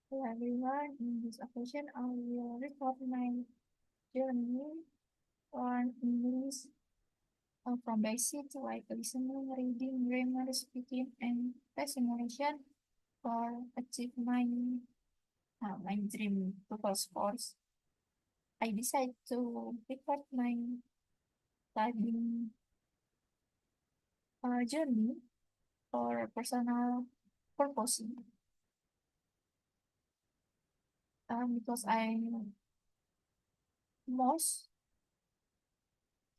Hello everyone, in this occasion I will record my journey on English from basic like listening, reading, grammar, speaking, and test simulation for achieve my dream TOEFL course. I decided to record my studying journey for personal purpose because I most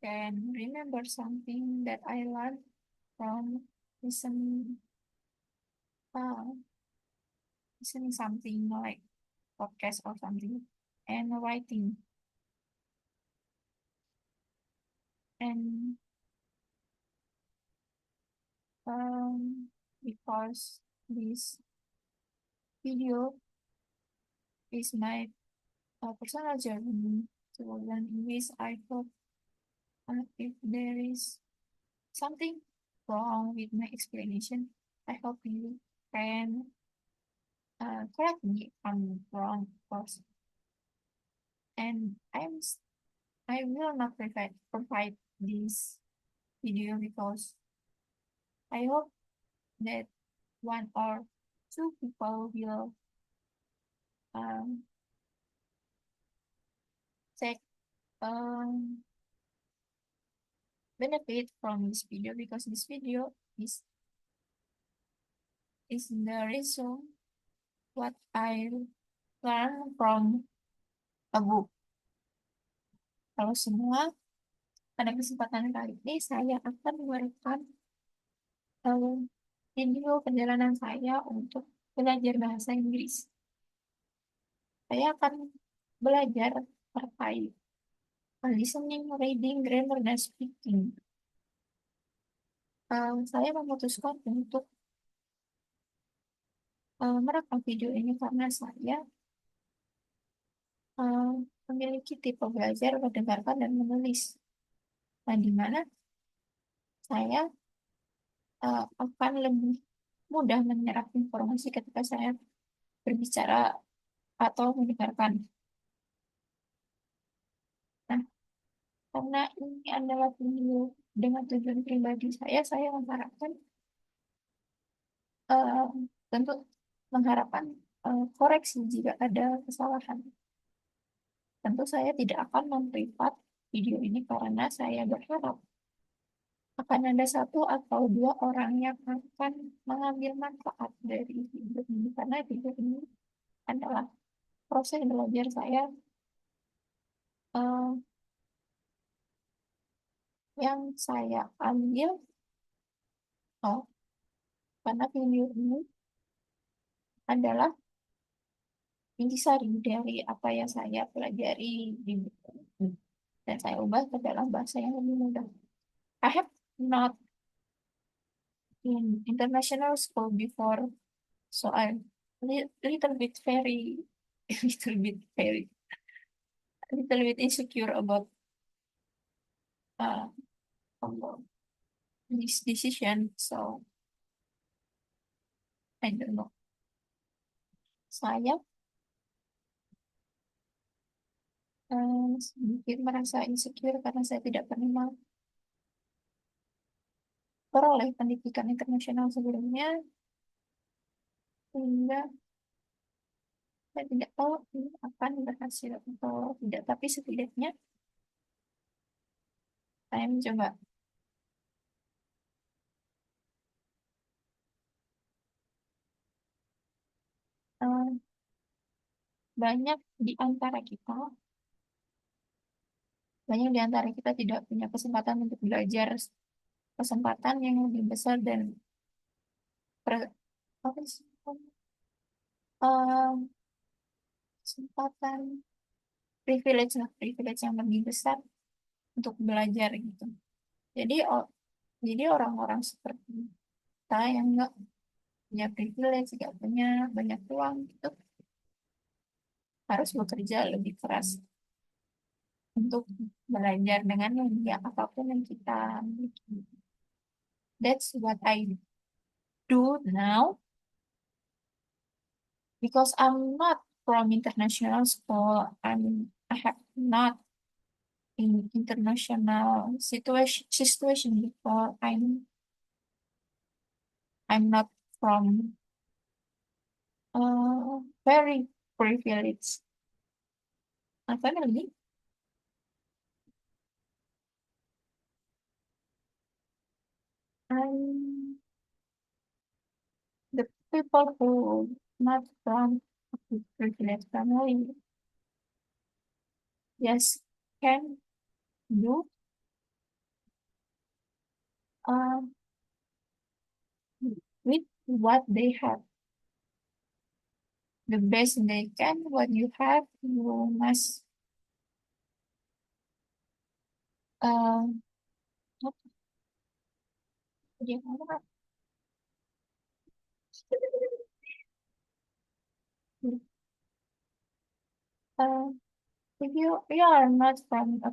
can remember something that I learned from listening uh, listening something like podcast or something and writing and because this video is my personal journey to learn English, I hope if there is something wrong with my explanation, I hope you can correct me if I'm wrong, of course. And I will not provide this video because I hope that one or two people will um, take um, benefit from this video because this video is the reason what I learned from a book. Kalau semua, pada kesempatan kali ini saya akan memberikan um, video perjalanan saya untuk belajar bahasa Inggris. Saya akan belajar terkait listening, reading, grammar, dan speaking. Saya memutuskan untuk merekam video ini karena saya eh, memiliki tipe belajar mendengarkan dan menulis. Nah, di mana saya akan lebih mudah menyerap informasi ketika saya berbicara atau mendengarkan. Nah, karena ini adalah video dengan tujuan pribadi saya mengharapkan eh, tentu mengharapkan koreksi jika ada kesalahan. Tentu saya tidak akan memprivat video ini karena saya berharap akan ada satu atau dua orang yang akan mengambil manfaat dari video ini karena video ini adalah proses belajar saya eh, yang saya ambil oh, karena video ini adalah intisari dari apa yang saya pelajari di buku ini dan saya ubah ke dalam bahasa yang lebih mudah. I have not in international school before, so I'm little bit very, little bit very, a little bit insecure uh, about this decision. So I don't know. Saya sedikit merasa insecure karena saya tidak pernah memperoleh pendidikan internasional sebelumnya, sehingga saya tidak tahu ini akan berhasil atau tidak. Tapi setidaknya saya mencoba. Eh, banyak di antara kita Banyak di antara kita tidak punya kesempatan untuk belajar kesempatan yang lebih besar dan per- apa sih? Em, kesempatan privilege yang lebih besar untuk belajar gitu. Jadi jadi orang-orang seperti kita yang nggak punya privilege, nggak punya banyak uang gitu, harus bekerja lebih keras untuk belajar dengan media apapun yang kita miliki. That's what I do now. because I'm not from international school. I have not in international situation before. I'm not from very privileged family. And the people who not from a privileged family, yes, can do uh, with what they have. The best they can, what you have, you must uh, gimana? Uh, if you are not from a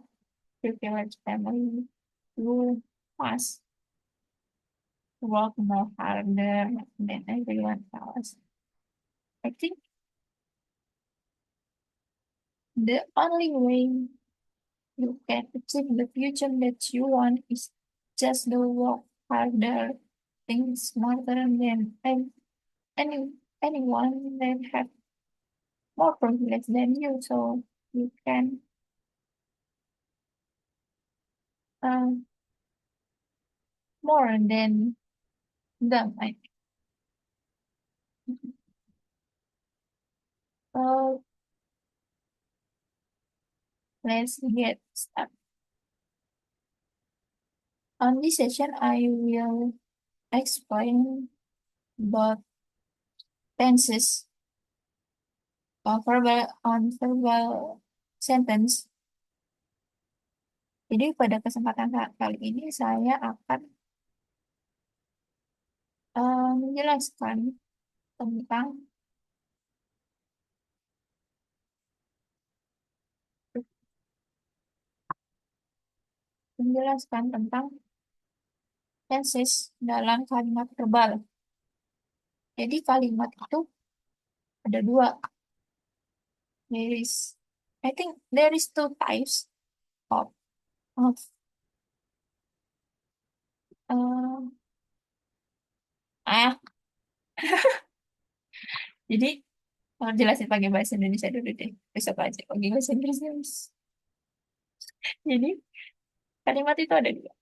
privileged family, you must work more harder than everyone else. I think the only way you can achieve the future that you want is just to work harder, think smarter than any anyone that have more privilege than you, so you can um more than them. I so let's get started. On this session, I will explain about tenses verbal sentence. Jadi pada kesempatan kali ini saya akan menjelaskan tentang menjelaskan tentang tenses dalam kalimat verbal. Jadi kalimat itu ada dua. There is, I think there is two types of uh, ah. Jadi mau jelasin pakai bahasa Indonesia dulu deh. Besok aja pakai bahasa Inggris. Guys. Jadi kalimat itu ada dua.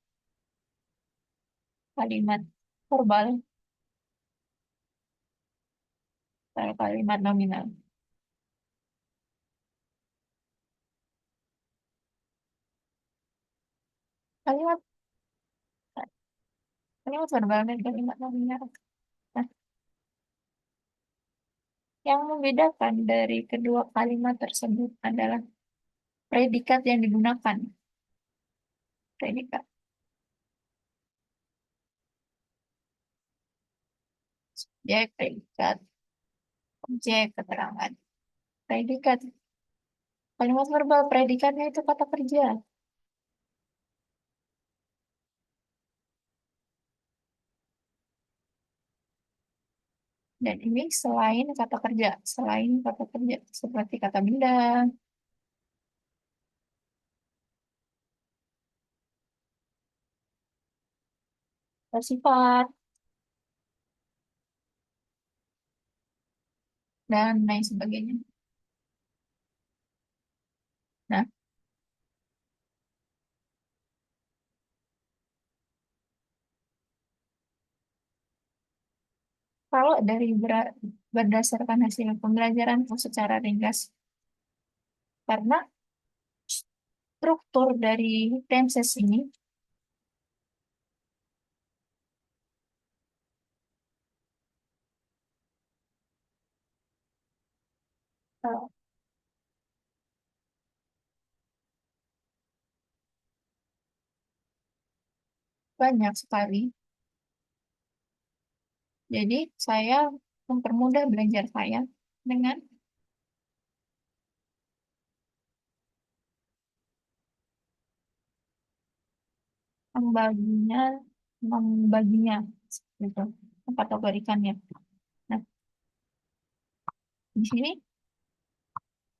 Kalimat verbal, atau kalimat nominal. Kalimat kalimat verbal dan kalimat nominal. Nah, yang membedakan dari kedua kalimat tersebut adalah predikat yang digunakan. Predikat. Subjek, predikat, objek, keterangan. Predikat. Kalimat verbal, predikatnya itu kata kerja. Dan ini selain kata kerja, seperti kata benda, sifat, dan lain sebagainya. Nah, kalau berdasarkan hasil pembelajaranku secara ringkas, karena struktur dari tenses ini eh, banyak sekali. Jadi saya mempermudah belajar saya dengan membaginya, membaginya, gitu, mengkategorikannya. Nah, Di sini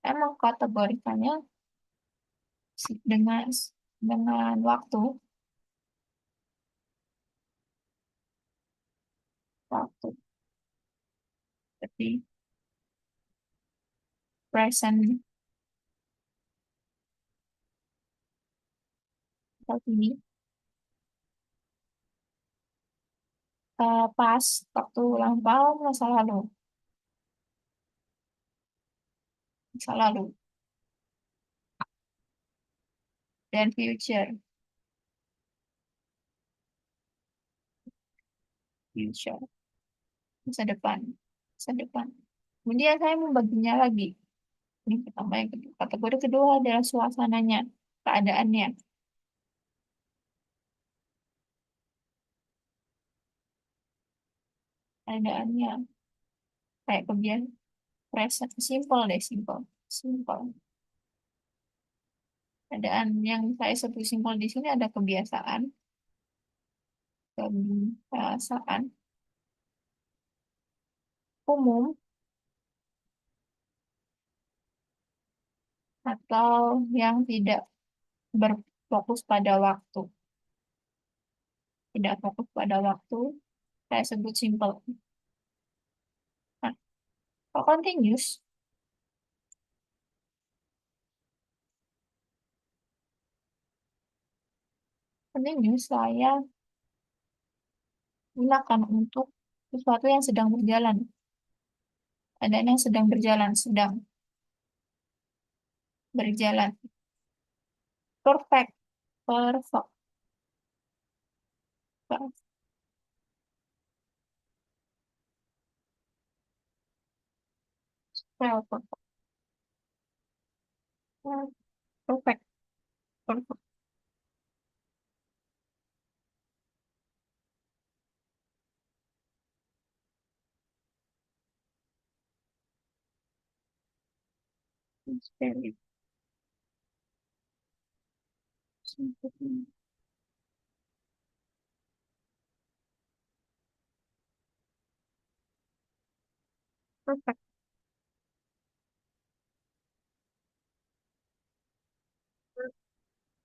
saya mengkategorikannya dengan waktu seperti present seperti ini. Pas waktu lampau, masa lalu dan future, masa depan, masa depan. Kemudian saya membaginya lagi. Ini pertama, yang kedua. Kategori kedua adalah suasananya, keadaannya, keadaannya kayak kebiasaan present, simple deh, simple, simple. Keadaan yang saya sebut simple di sini ada kebiasaan umum atau yang tidak berfokus pada waktu. Tidak fokus pada waktu, saya sebut simple. Nah, kalau continuous saya gunakan untuk sesuatu yang sedang berjalan. Keadaan yang sedang berjalan. Perfect, perfect, perfect, perfect, perfect, perfect. It's very simple. Perfect,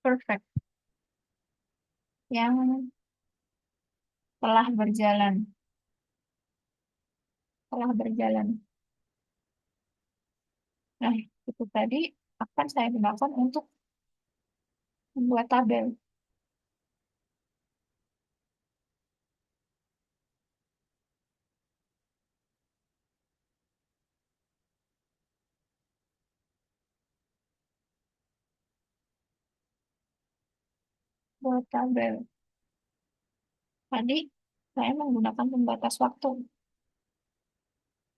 perfect. Yang telah berjalan, telah berjalan. Nah, itu tadi akan saya gunakan untuk membuat tabel. Buat tabel. Tadi saya menggunakan pembatas waktu.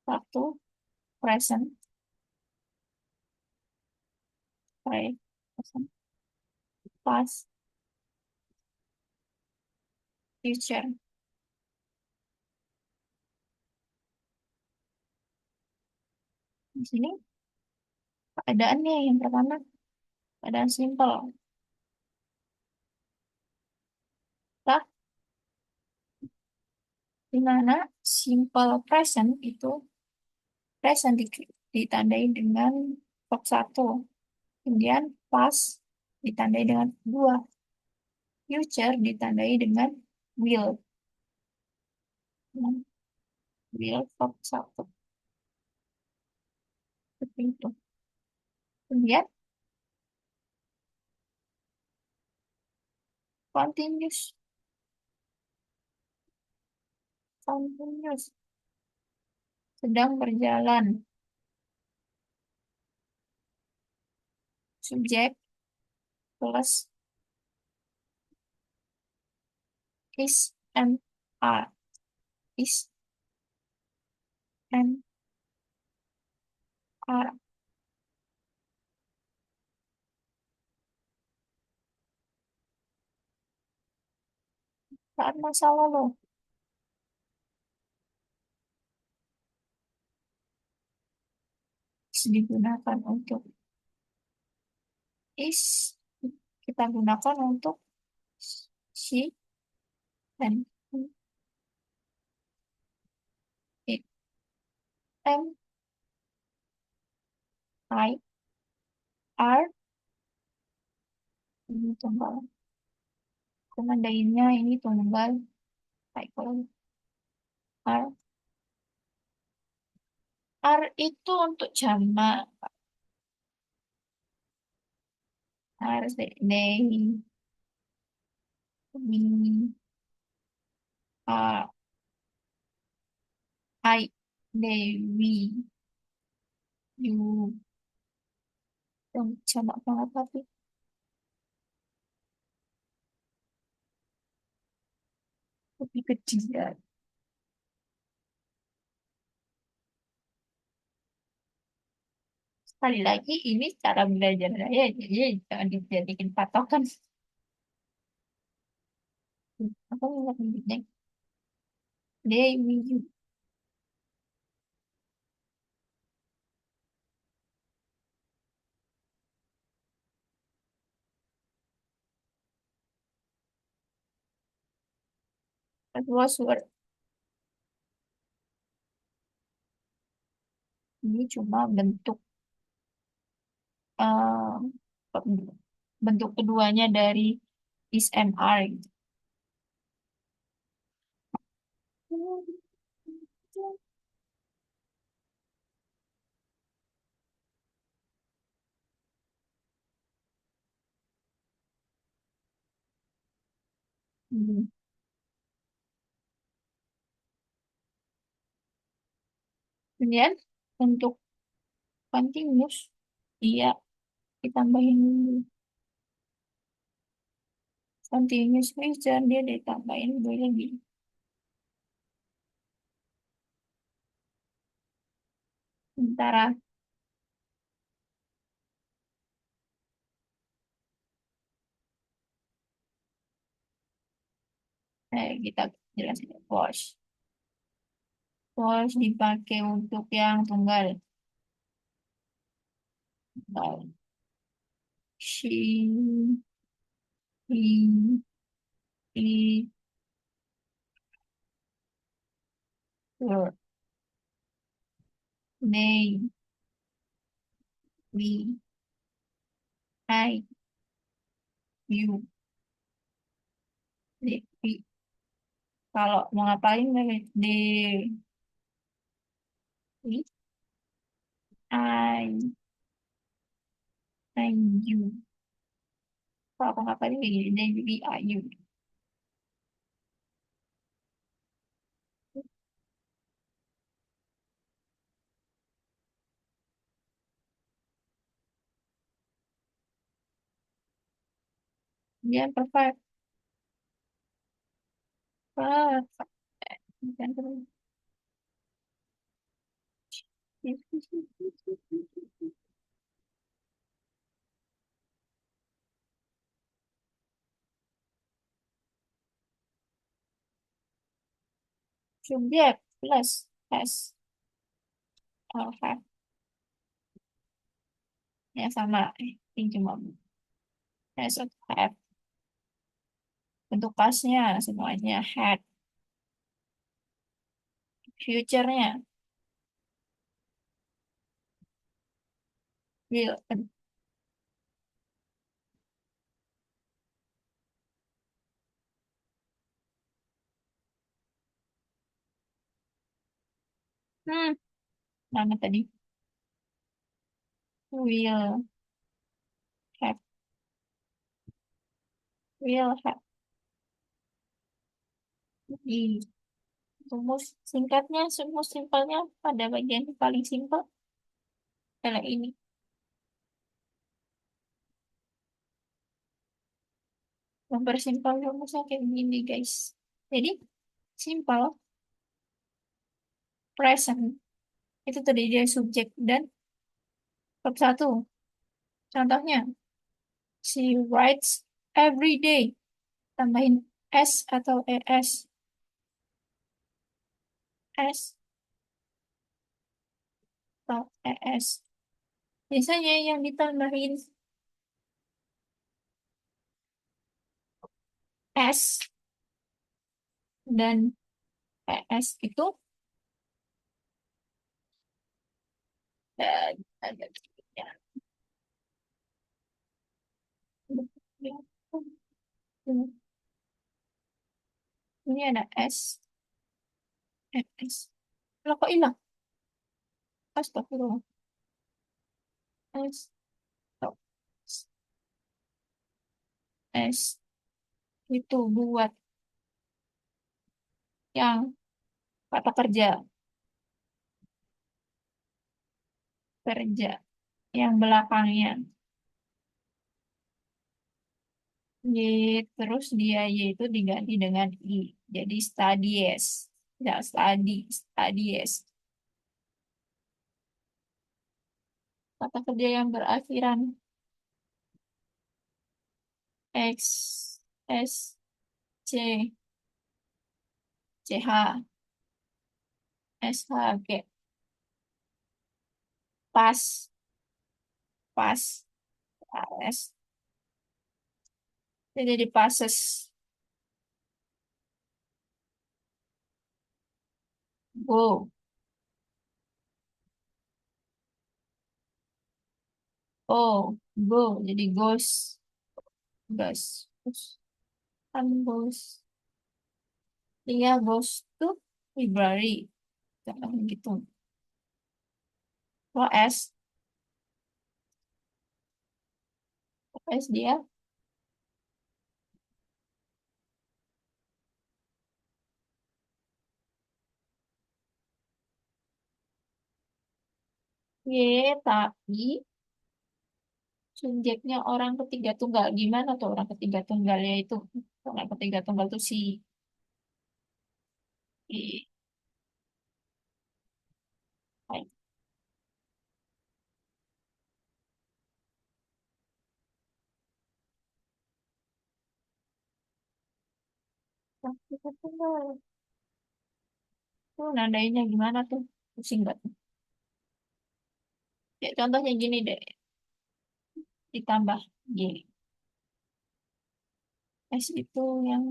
Waktu, present, present, past, future. Di sini keadaannya yang pertama, keadaan simple. Lah, di mana simple present itu ditandai dengan verb 1. Kemudian past ditandai dengan 2. Future ditandai dengan will. Hmm, Will verb 1. Seperti itu. Kemudian continuous. Continuous. Sedang berjalan. Subjek plus is and are. Is and are. Saat masa lalu digunakan untuk is, kita gunakan untuk she and it. And I, R, ini tunggal. Kemandainnya ini tunggal. Kayak kalau R, R itu untuk jamak. R, they, we, are, I, they, we, you. Yang jamak banget tapi lebih kecil ya. Sekali lagi ini cara belajar saya, jadi jangan dijadikan patokan. Aku ingat bibitnya. They, we, you. That was word. Ini cuma bentuk eh, bentuk keduanya dari is and are gitu. Hmm. Kemudian untuk continuous, iya ditambahin dulu. Continuous question dia ditambahin dulu lagi. Sementara kita jelasin was. Was dipakai untuk yang tunggal. Tunggal. She, he, it, her, they, we, I, you, they, we. Kalau mau ngapain they, we, I, you. Kalau aku ngapain kayak gini, they, we, I, you. Dia perfect. Perfect. Bukan terus. Subjek plus has or have. Ya sama. Ini cuma has or have. Bentuk pasnya semuanya had. Future-nya will. Hmm, mana tadi? Will have. Will have. Di rumus singkatnya, rumus simpelnya pada bagian yang paling simpel adalah ini. Mempersimpel rumusnya kayak gini, guys. Jadi, simpel, present, itu terdiri dari subjek dan verb satu. Contohnya, she writes every day. Tambahin S atau ES. S atau ES. Biasanya yang ditambahin S dan ES itu eh, ada Ini ada S, S. Loh, kok hilang? Astagfirullah. S, stop. S itu buat yang kata kerja, kerja yang belakangnya. Y, terus dia Y itu diganti dengan I. Jadi studies. Tidak studies. Kata kerja yang berakhiran X, S, C, CH, SHG. Pas, pas, AS. Jadi di passes. Go, oh, go. Jadi goes, goes. Kan goes. Dia goes to library. Jangan gitu. Oh, S dia Y, tapi subjeknya orang ketiga tunggal. Gimana tuh orang ketiga tunggalnya itu? Orang ketiga tunggal tuh si I. Hai. Orang ketiga tunggal. Tuh nandainya gimana tuh? Pusing gak tuh? Ya, contohnya gini deh. Ditambah Y. S itu yang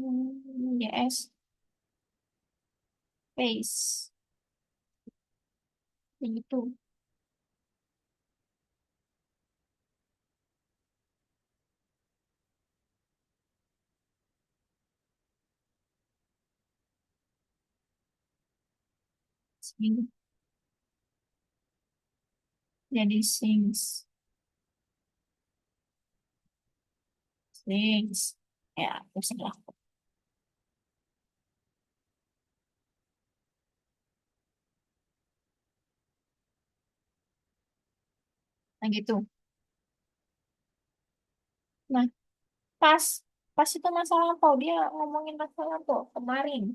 YS. Space. Begitu. Sing. Jadi sings. Sings. Ya, pusing lah. Nah gitu. Nah, pas. Pas itu masa lampau. Dia ngomongin masa lampau. Kemarin.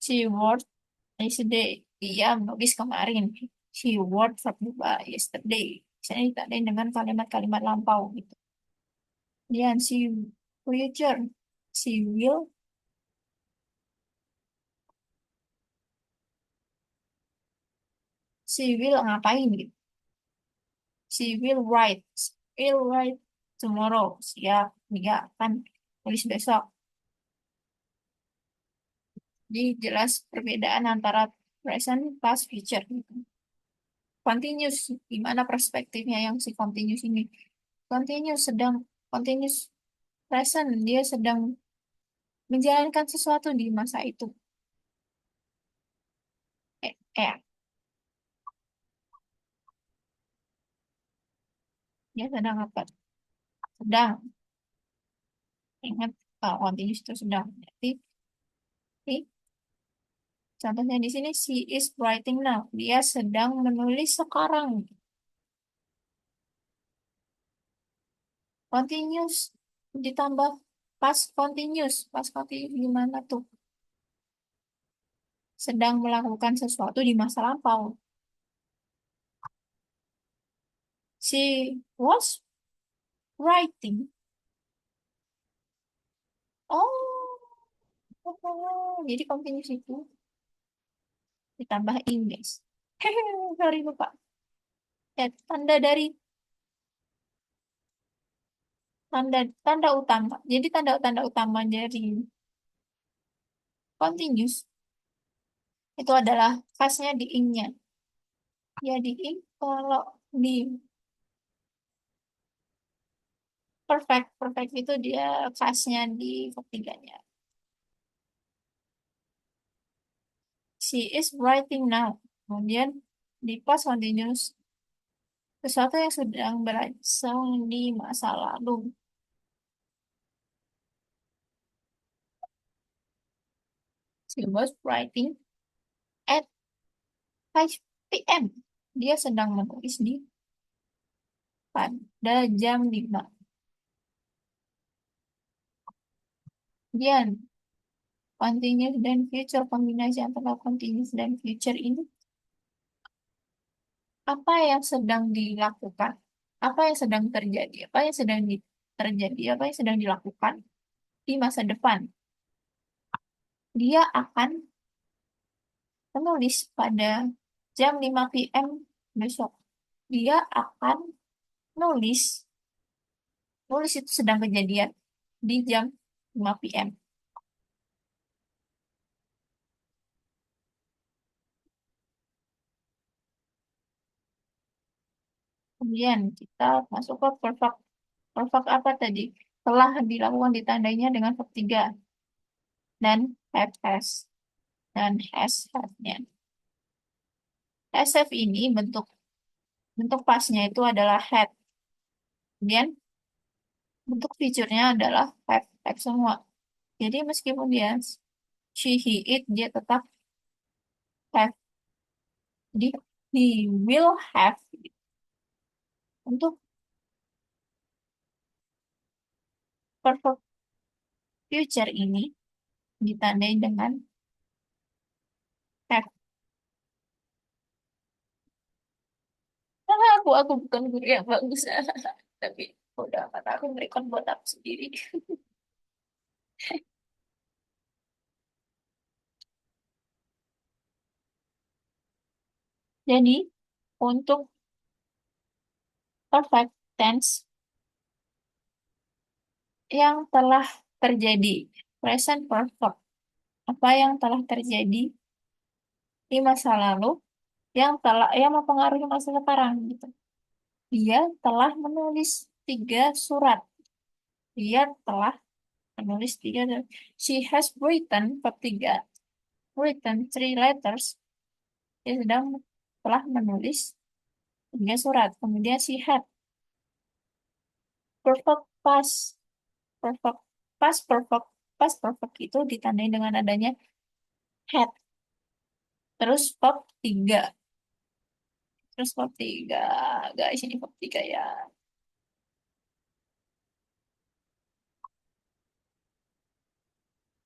She worked yesterday. Dia nulis kemarin. She worked yesterday. Misalnya ditandai dengan kalimat-kalimat lampau gitu. Kemudian future. She will. She will ngapain gitu. She will write. Will write tomorrow. Siap. Dia akan tulis besok. Jadi jelas perbedaan antara present, past, future gitu. Continuous, gimana perspektifnya yang si continuous ini? Continuous sedang, continuous present, dia sedang menjalankan sesuatu di masa itu. Eh, eh, dia sedang apa? Sedang, ingat, continuous itu sedang. Jadi, eh, contohnya di sini, she is writing now. Dia sedang menulis sekarang. Continuous ditambah past continuous. Past continuous gimana tuh? Sedang melakukan sesuatu di masa lampau. She was writing. Oh, jadi continuous itu ditambah English. Hehehe, sorry lupa. Ya, tanda tanda utama. Jadi tanda-tanda utama dari continuous itu adalah khasnya di ing-nya. Ya di ing kalau di Perfect, perfect itu dia khasnya di verb tiganya. She is writing now. Kemudian di past continuous sesuatu yang sedang berlangsung di masa lalu. She was writing at 5 p.m. Dia sedang menulis di pada jam 5. Kemudian continuous dan future, kombinasi antara continuous dan future ini apa yang sedang dilakukan, apa yang sedang terjadi, apa yang sedang terjadi, apa yang sedang dilakukan di masa depan. Dia akan menulis pada jam 5 p.m. besok. Dia akan nulis, nulis itu sedang kejadian di jam 5 p.m. Kemudian kita masuk ke perfect. Perfect apa tadi? Telah dilakukan ditandainya dengan verb 3 dan have has dan has-nya. Has have ini bentuk bentuk pasnya itu adalah had. Kemudian bentuk future-nya adalah have semua. Jadi meskipun dia she, he, it, dia tetap have. Jadi he will have. Untuk perfect future ini ditandai dengan have. Aku bukan guru yang bagus. Tapi udah kata aku berikan buat aku sendiri. Jadi untuk perfect tense yang telah terjadi, present perfect, apa yang telah terjadi di masa lalu yang mempengaruhi masa sekarang gitu. Dia telah menulis 3 surat. Dia telah menulis 3 surat. She has written bab 3. Written 3 letters. Dia sedang telah menulis 3 surat. Kemudian she had perfect past. Perfect past perfect. Past perfect itu ditandai dengan adanya had. Terus bab 3. Terus bab 3. Guys, ini bab 3 ya.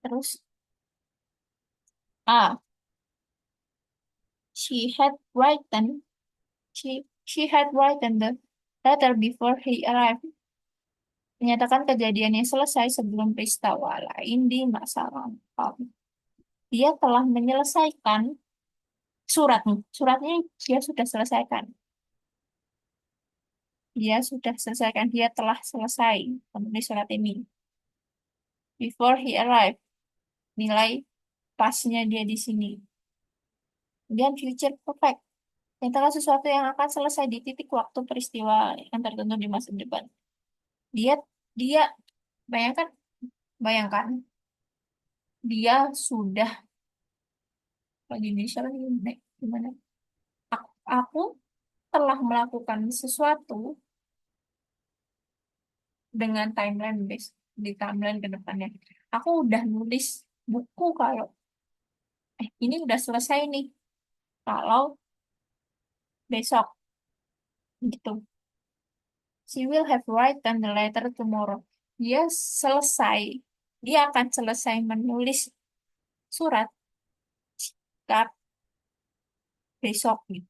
Terus A. She had written she had written the letter before he arrived. Menyatakan kejadiannya selesai sebelum peristiwa lain di masa lampau. Dia telah menyelesaikan suratnya. Suratnya dia sudah selesaikan. Dia sudah selesaikan. Dia telah selesai menulis surat ini. Before he arrived. Nilai pasnya dia di sini. Kemudian future perfect. Nyatakan sesuatu yang akan selesai di titik waktu peristiwa yang tertentu di masa depan. Dia dia bayangkan bayangkan dia sudah lagi Indonesia lagi gimana? Aku telah melakukan sesuatu dengan timeline base di timeline ke depannya. Aku udah nulis buku kalau ini udah selesai nih. Kalau besok gitu. She will have written the letter tomorrow. Dia selesai. Dia akan selesai menulis surat saat besok gitu.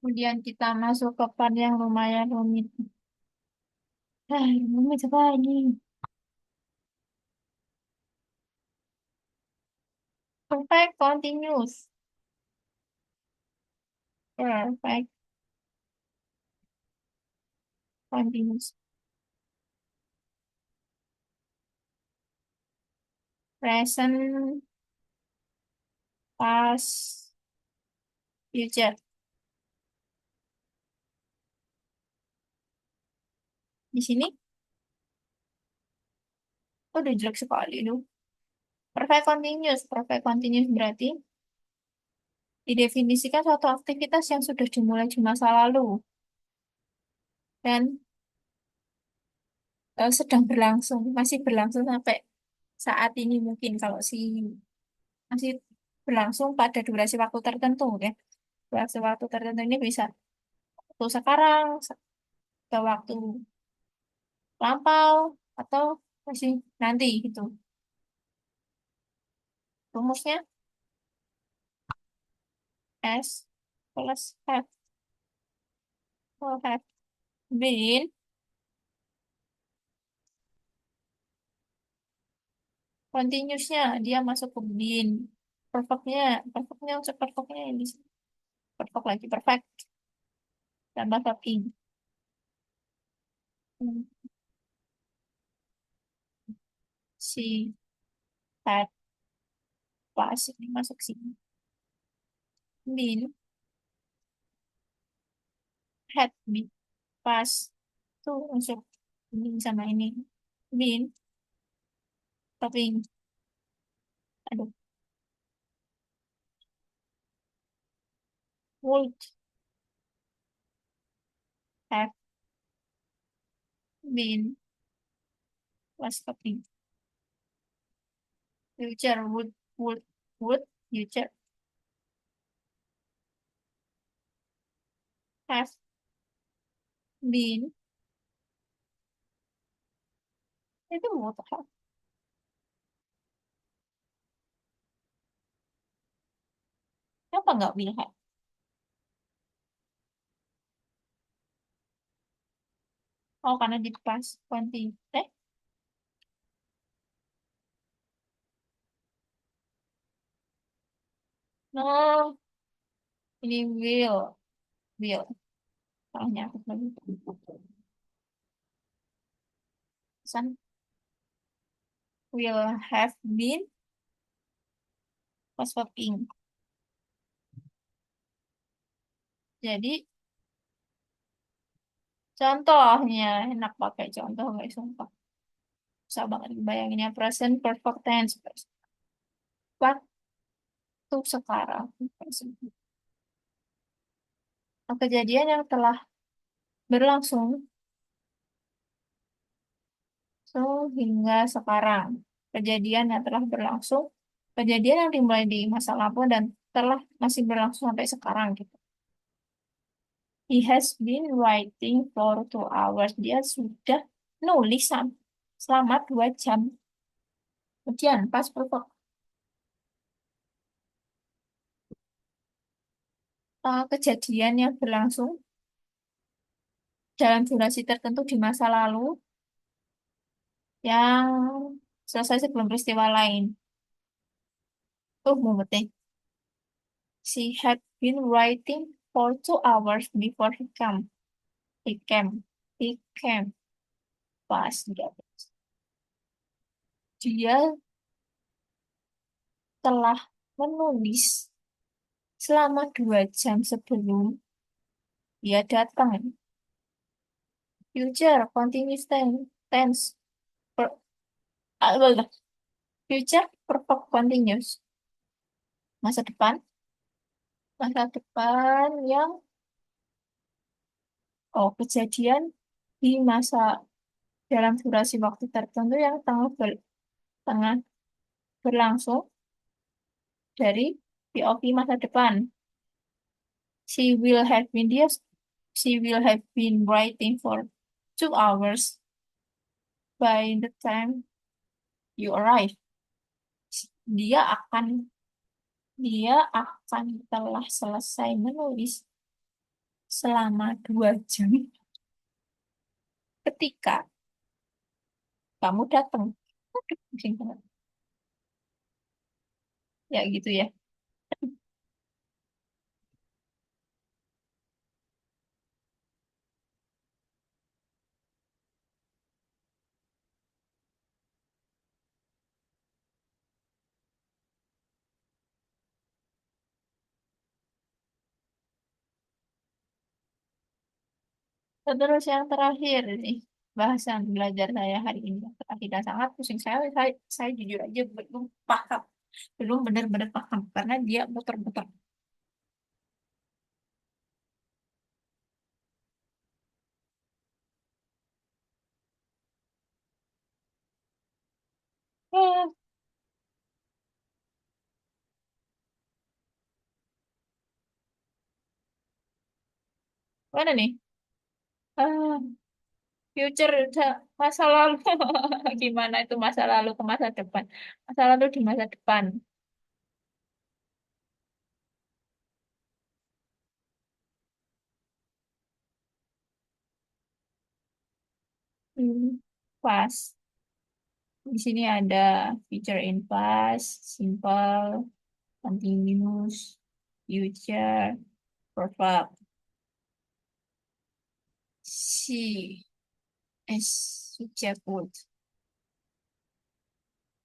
Kemudian kita masuk ke part yang lumayan rumit. Rumit apa ini? Perfect continuous. Perfect continuous. Present, past, future. Di sini, udah jelek sekali loh. Perfect continuous. Perfect continuous berarti didefinisikan suatu aktivitas yang sudah dimulai di masa lalu dan sedang berlangsung, masih berlangsung sampai saat ini mungkin kalau si masih berlangsung pada durasi waktu tertentu ya. Durasi waktu tertentu ini bisa waktu sekarang, ke waktu lampau, atau masih nanti gitu. Rumusnya S plus have, or have been. Continuousnya dia masuk ke bin. Perfectnya, perfectnya unsur perfectnya ini perfect lagi perfect tambah verb in. Hmm, si had pas ini masuk sini. Bin had been pas tuh unsur bin sama ini. Bin tapi aduh, would have been plus copy. Future would future have been, itu would have. Kenapa nggak will have? Oh, karena di pas quanti. No, ini will. Salahnya aku lagi. Pesan will have been pas swapping. Jadi contohnya enak pakai contoh guys, sumpah. Susah banget bayanginnya present perfect tense. Waktu sekarang. Kejadian yang telah berlangsung hingga sekarang. Kejadian yang telah berlangsung, kejadian yang dimulai di masa lalu dan telah masih berlangsung sampai sekarang gitu. He has been writing for 2 hours. Dia sudah nulis selama 2 jam. Kemudian pas perfect kejadian yang berlangsung dalam durasi tertentu di masa lalu yang selesai sebelum peristiwa lain. Mumpetih. She had been writing for 2 hours before he came. He came. He came. Pas. Dia telah menulis selama 2 jam sebelum dia datang. Future continuous tense. Per, Betul. Future perfect continuous. Masa depan. Masa depan yang kejadian di masa dalam durasi waktu tertentu yang tengah berlangsung dari POV masa depan. She will have been dia she will have been writing for 2 hours by the time you arrive. Dia akan dia akan telah selesai menulis selama 2 jam ketika kamu datang. Aduh, pusing banget. Ya gitu ya. Terus yang terakhir nih, bahasan belajar saya hari ini yang terakhir dan sangat pusing. Saya jujur aja belum paham, belum benar-benar paham karena dia muter-muter. Eh, mana nih? Ah, masa lalu. Gimana itu masa lalu ke masa depan? Masa lalu di masa depan. Hmm, pas. Di sini ada future in past, simple, continuous, future, perfect. She is subject would.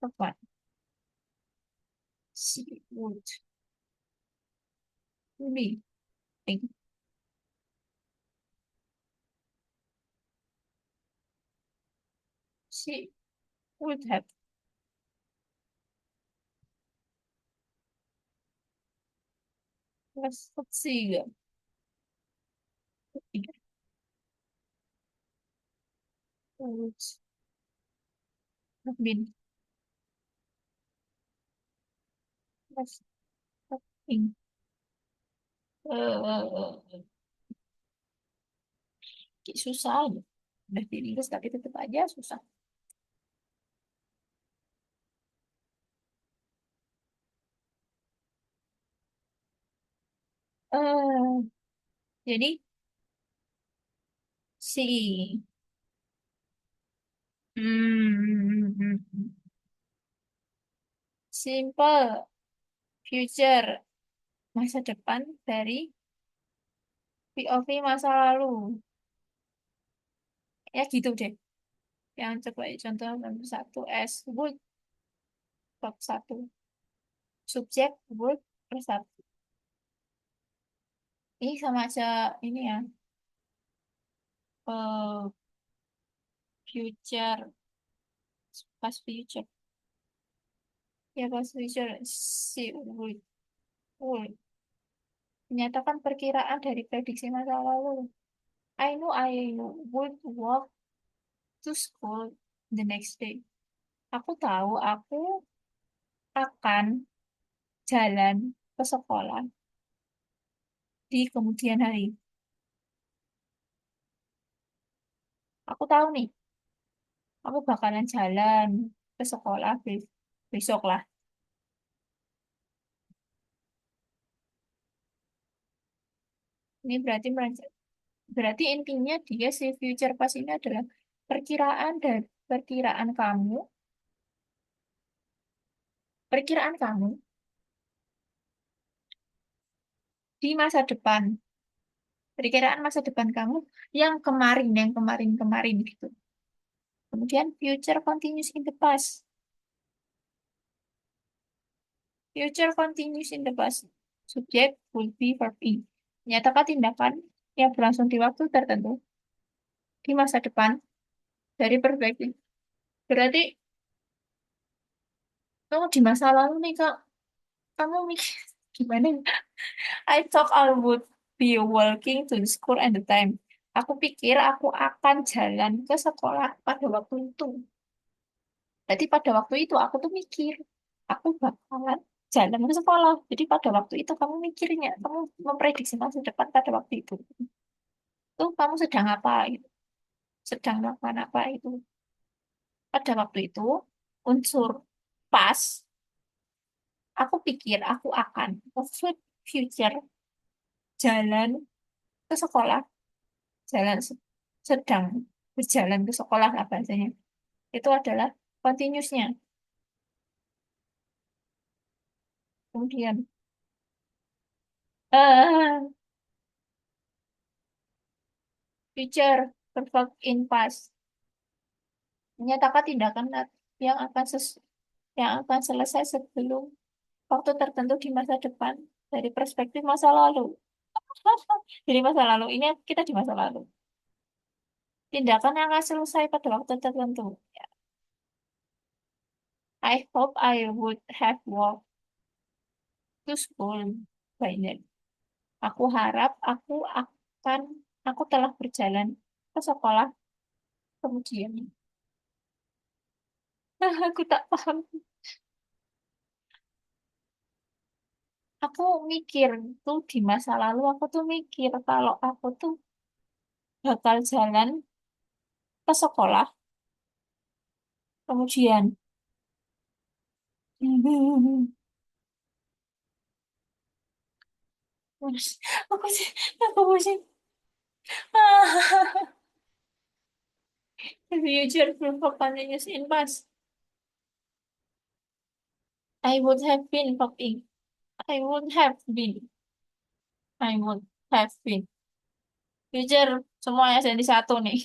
Perfect. She would really think. She would have let's see. Would have been less think. Kayak susah aja. Udah di Inggris tapi tetap aja susah. Eh, jadi si simple future masa depan dari POV masa lalu. Ya gitu deh. Yang coba ya, contoh nomor satu S would bab satu. Subjek would per satu. Ini sama aja ini ya. eh, future pas future. Ya pas future si would menyatakan perkiraan dari prediksi masa lalu. I would walk to school the next day. Aku tahu aku akan jalan ke sekolah di kemudian hari. Aku tahu nih, aku bakalan jalan ke sekolah besok lah. Ini berarti intinya dia si future past ini adalah perkiraan kamu, perkiraan kamu di masa depan, perkiraan masa depan kamu yang kemarin-kemarin gitu. Kemudian future continues in the past. Future continues in the past. Subject will be verb in. Menyatakan tindakan yang berlangsung di waktu tertentu di masa depan dari perspektif. Berarti kamu di masa lalu nih Kak, kamu mikir gimana? I thought I would be walking to the school at the time. Aku pikir aku akan jalan ke sekolah pada waktu itu. Jadi pada waktu itu aku tuh mikir, aku bakalan jalan ke sekolah. Jadi pada waktu itu kamu mikirnya, kamu memprediksi masa depan pada waktu itu. Tuh kamu sedang apa gitu, sedang melakukan apa itu. Pada waktu itu unsur pas, aku pikir aku akan ke future jalan ke sekolah, jalan sedang berjalan ke sekolah lah bahasanya. Itu adalah continuousnya. Kemudian eh future perfect in past menyatakan tindakan yang akan yang akan selesai sebelum waktu tertentu di masa depan dari perspektif masa lalu. Jadi masa lalu ini kita di masa lalu. Tindakan yang akan selesai pada waktu tertentu. I hope I would have walked to school by then. Aku harap akan aku telah berjalan ke sekolah kemudian. Aku tak paham. Aku mikir tuh di masa lalu aku tuh mikir kalau aku tuh bakal jalan ke sekolah kemudian. Aku sih, aku pusing. The future proof continuous in past. I would have been copying. I would have been. I would have been. Future semuanya jadi satu nih.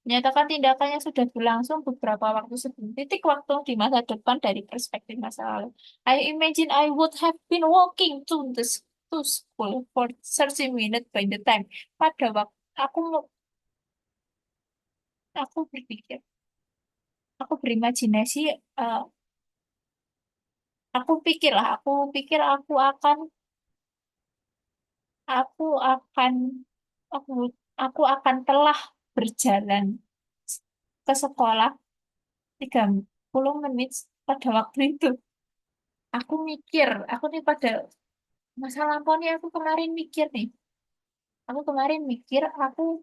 Menyatakan tindakannya sudah berlangsung beberapa waktu sebelum titik waktu di masa depan dari perspektif masa lalu. I imagine I would have been walking to school for 30 minutes by the time. Pada waktu aku berpikir, aku berimajinasi, eh, aku pikir aku akan, aku, aku akan telah berjalan ke sekolah 30 menit pada waktu itu. Aku nih pada masa lampau nih aku kemarin mikir aku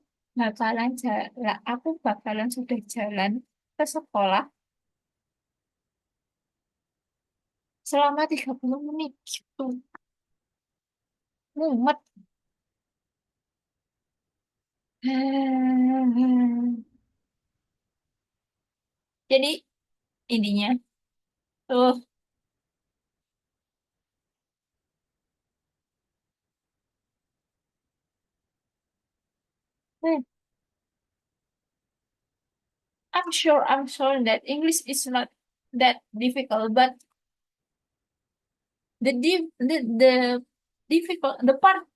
bakalan sudah jalan ke sekolah selama 30 menit gitu. Mumet. Jadi intinya, tuh, eh, I'm sure that English is not that difficult, but the difficult, the part,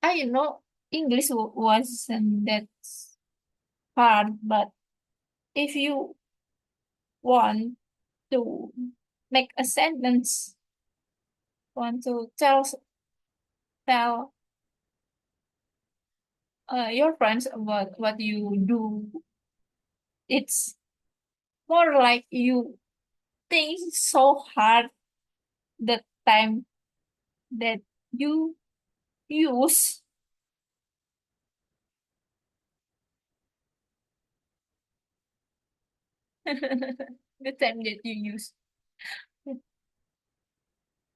I know English wasn't that hard, but if you want to make a sentence, want to tell your friends about what you do, it's more like you think so hard the time that you use. The time that you use.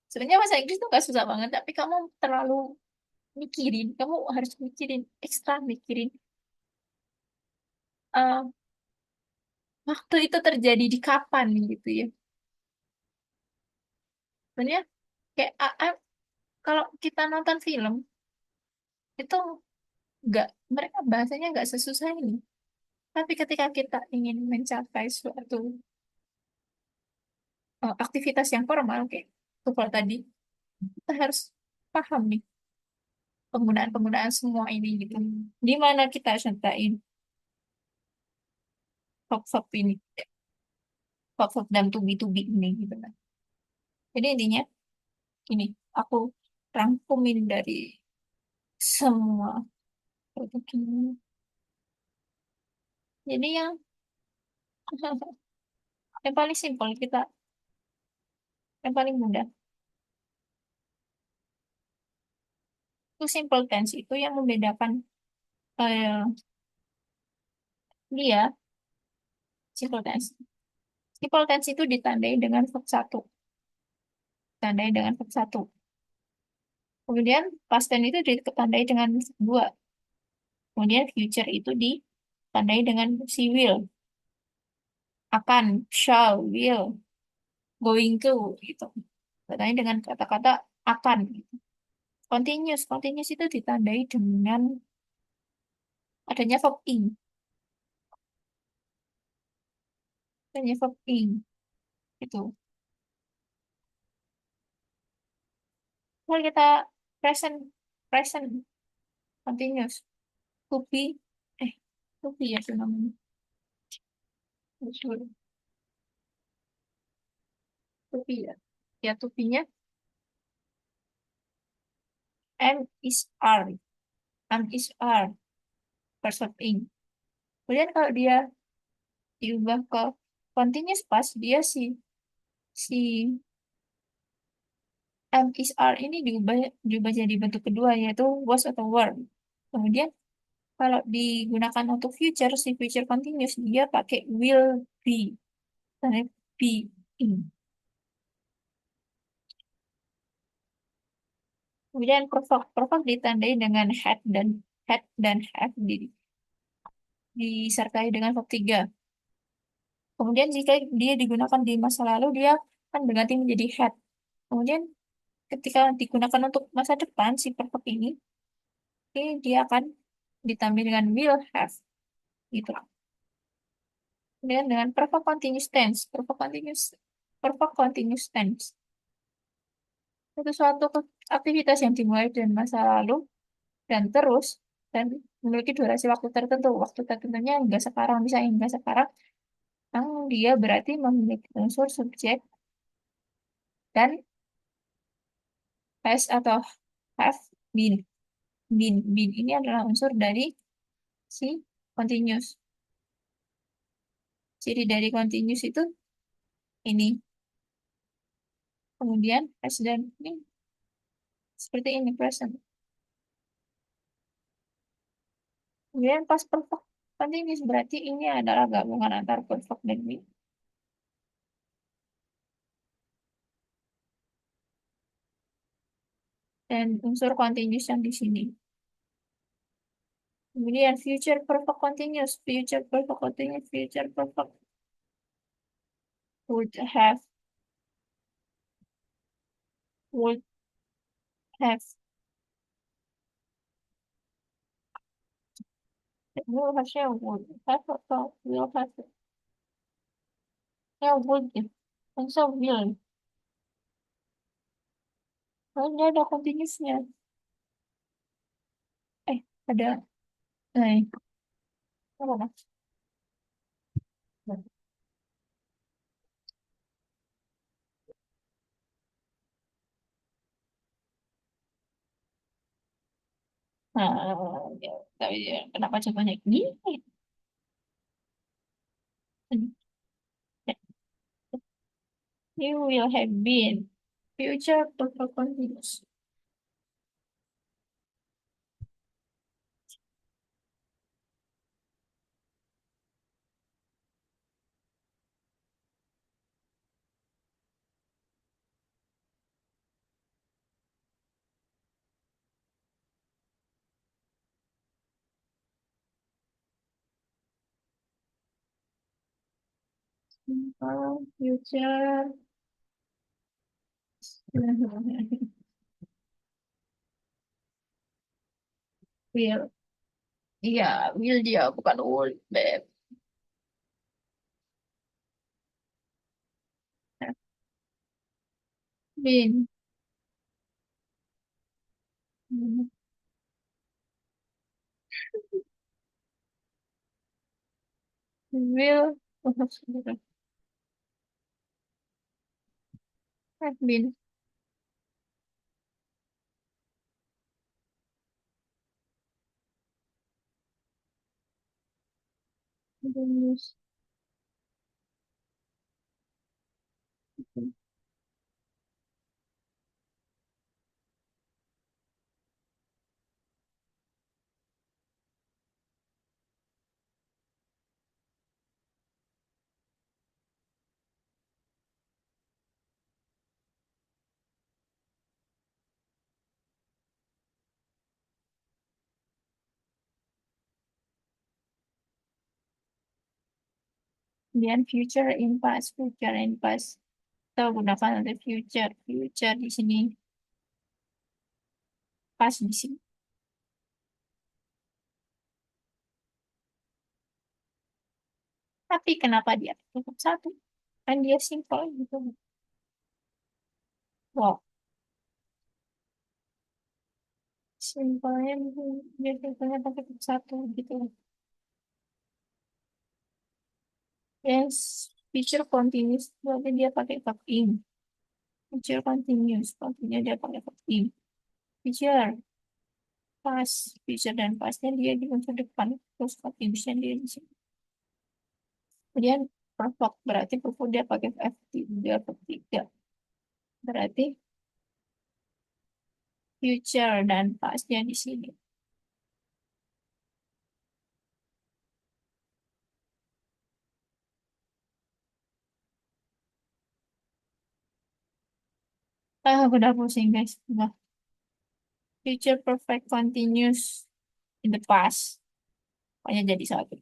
Sebenarnya bahasa Inggris tuh gak susah banget, tapi kamu terlalu kamu harus ekstra mikirin eh, waktu itu terjadi di kapan gitu ya. Sebenarnya kayak kalau kita nonton film itu nggak mereka bahasanya nggak sesusah ini. Tapi ketika kita ingin mencapai suatu aktivitas yang formal kayak tuval tadi, kita harus paham nih penggunaan-penggunaan semua ini gitu. Di mana kita sertain verb ini, verb dan to be ini gitu kan. Jadi intinya ini aku rangkumin dari semua produk ini. Jadi yang yang paling simpel yang paling mudah itu simple tense itu yang membedakan eh, dia simple tense. Simple tense itu ditandai dengan verb satu. ditandai dengan verb satu. Kemudian past tense itu ditandai dengan verb dua. Kemudian future itu ditandai dengan si will, akan, shall, will, going to gitu. Ditandai dengan kata-kata akan. Continuous, continuous itu ditandai dengan adanya verb ing, adanya verb ing itu. Kalau kita present, present continuous, to be, eh, to be ya itu namanya. Betul. To be ya. Ya to be-nya am is are, am is are, verb ing. Kemudian kalau dia diubah ke continuous past, dia si am is are ini diubah jadi bentuk kedua yaitu was atau were. Kemudian kalau digunakan untuk future, si future continuous dia pakai will be, dan be in. Kemudian perfect ditandai dengan had dan have disertai dengan verb tiga. Kemudian jika dia digunakan di masa lalu, dia akan berganti menjadi had. Kemudian ketika digunakan untuk masa depan, si perfect ini dia akan ditambah dengan will have. Gitu. Kemudian dengan perfect continuous tense. Perfect continuous tense. Itu suatu aktivitas yang dimulai dari masa lalu dan terus dan memiliki durasi waktu tertentu. Waktu tertentunya hingga sekarang, bisa hingga sekarang. Yang dia berarti memiliki unsur subjek dan has atau have been. Been ini adalah unsur dari si continuous. Ciri dari continuous itu ini. Kemudian has dan ini seperti ini present. Kemudian pas perfect continuous berarti ini adalah gabungan antara perfect dan will. Dan unsur continuous yang di sini. Kemudian future perfect continuous, future perfect continuous, future perfect would have, would have. Will harusnya would have atau will have. Ya would ya. Masa will. Oh, ini ada continuousnya. Ada. Nah, apa mas? Nah, ya, tapi ya, kenapa contohnya gini? You will have been. Future perfect continuous. Simple future. Will. Iya, will dia bukan would, beb. Been. Will have been. Continuous. Kemudian future in past, future in past. Kita gunakan nanti future, future di sini, past di sini. Tapi kenapa dia cukup satu? Kan dia simple gitu. Wow, simpelnya dia simpelnya pakai cukup satu gitu. Yes, feature continuous berarti dia pakai verb in. Feature continuous, continuous dia pakai verb in. Feature past, feature dan pastnya dia di unsur depan, terus continuousnya dia di sini. Kemudian perfect berarti perfect dia pakai F3, verb 3. Berarti future dan pastnya di sini. Ah, udah pusing guys. Udah. Future perfect continuous in the past. Pokoknya jadi satu.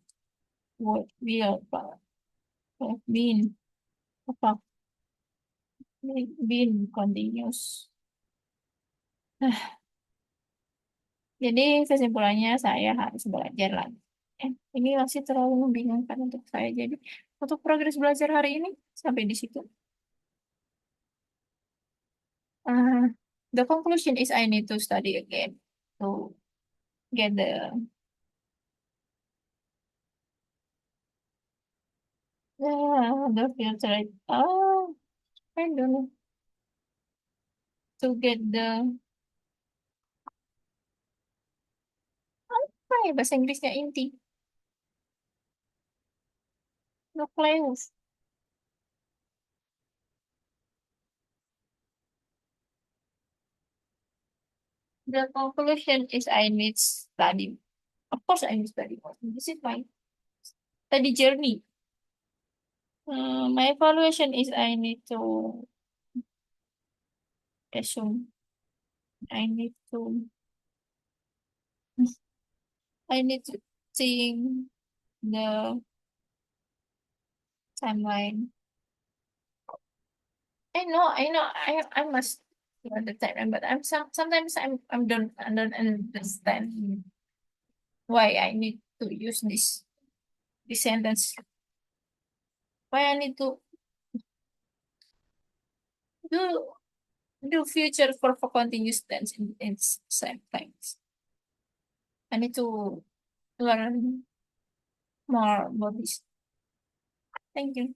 Would, will, have been, apa, been continuous. Nah, jadi kesimpulannya saya harus belajar lagi. Ini masih terlalu membingungkan untuk saya. Jadi untuk progres belajar hari ini sampai di situ. Uh, the conclusion is I need to study again to get the filter. Oh, I don't know. To get the apa ya bahasa Inggrisnya inti nucleus. The conclusion is I need study. Of course, I need study more. This is my study journey. My evaluation is I need to assume. I need to. I need to seeing the timeline. I must know the timeline, but sometimes I don't understand why I need to use this sentence. Why I need to do do future for continuous tense in same times. I need to learn more about this. Thank you.